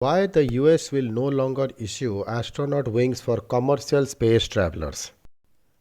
Why the US will no longer issue astronaut wings for commercial space travelers.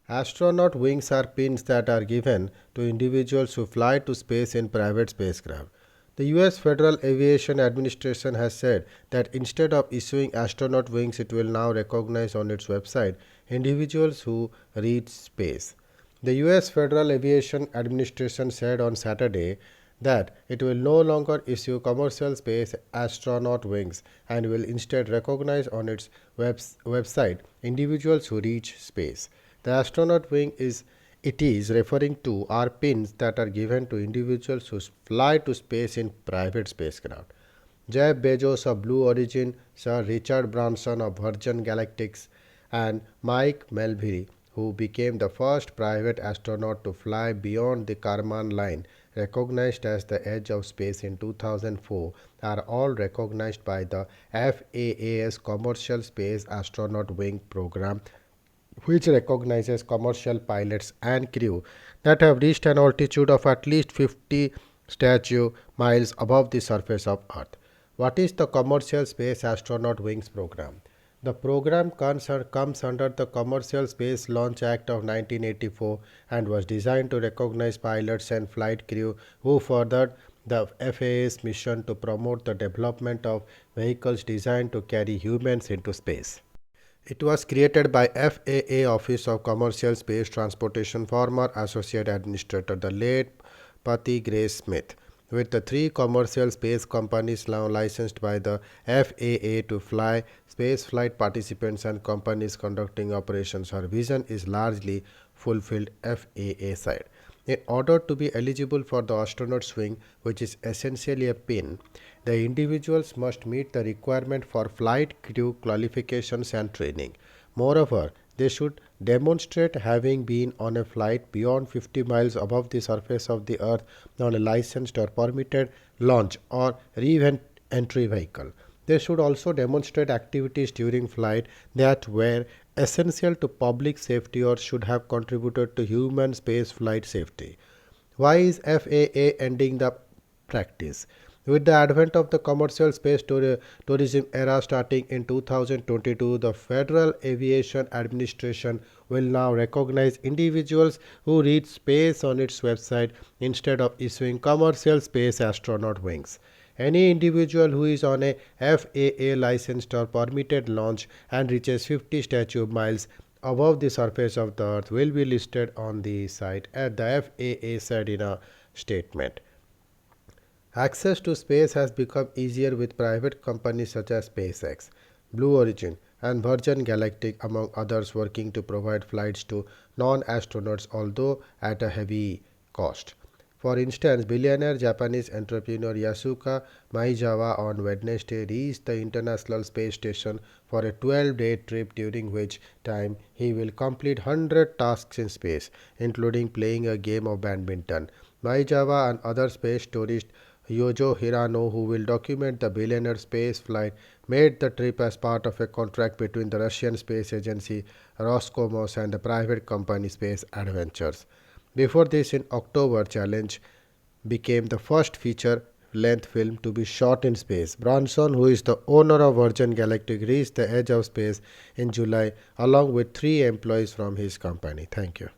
Astronaut wings are pins that are given to individuals who fly to space in private spacecraft. The US Federal Aviation Administration has said that instead of issuing astronaut wings, it will now recognize on its website individuals who reach space. The US Federal Aviation Administration said on Saturday that it will no longer issue commercial space astronaut wings and will instead recognize on its website individuals who reach space. The astronaut wing is referring to are pins that are given to individuals who fly to space in private spacecraft. Jeff Bezos of Blue Origin, Sir Richard Branson of Virgin Galactic, and Mike Melville, who became the first private astronaut to fly beyond the Kármán line, recognized as the edge of space in 2004, are all recognized by the FAA's Commercial Space Astronaut Wing program, which recognizes commercial pilots and crew that have reached an altitude of at least 50 statute miles above the surface of Earth. What is the Commercial Space Astronaut Wings program? The program comes under the Commercial Space Launch Act of 1984 and was designed to recognize pilots and flight crew who furthered the FAA's mission to promote the development of vehicles designed to carry humans into space. It was created by FAA Office of Commercial Space Transportation former Associate Administrator, the late Patty Grace Smith, with the three commercial space companies now licensed by the FAA to fly spaceflight participants and companies conducting operations. Her vision is largely fulfilled FAA side. In order to be eligible for the astronaut wing, which is essentially a pin, the individuals must meet the requirement for flight crew qualifications and training. Moreover, they should demonstrate having been on a flight beyond 50 miles above the surface of the Earth on a licensed or permitted launch or re-entry vehicle. They should also demonstrate activities during flight that were essential to public safety or should have contributed to human space flight safety. Why is FAA ending the practice? With the advent of the commercial space tourism era starting in 2022, the Federal Aviation Administration will now recognize individuals who reach space on its website instead of issuing commercial space astronaut wings. Any individual who is on a FAA licensed or permitted launch and reaches 50 statute miles above the surface of the Earth will be listed on the site, as the FAA said in a statement. Access to space has become easier with private companies such as SpaceX, Blue Origin, and Virgin Galactic, among others, working to provide flights to non-astronauts, although at a heavy cost. For instance, billionaire Japanese entrepreneur Yasuka Maezawa on Wednesday reached the International Space Station for a 12-day trip, during which time he will complete 100 tasks in space, including playing a game of badminton. Maezawa and other space tourists Yojo Hirano, who will document the billionaire space flight, made the trip as part of a contract between the Russian space agency Roscosmos and the private company Space Adventures. Before this, in October, Challenge became the first feature-length film to be shot in space. Branson, who is the owner of Virgin Galactic, reached the edge of space in July along with 3 employees from his company. Thank you.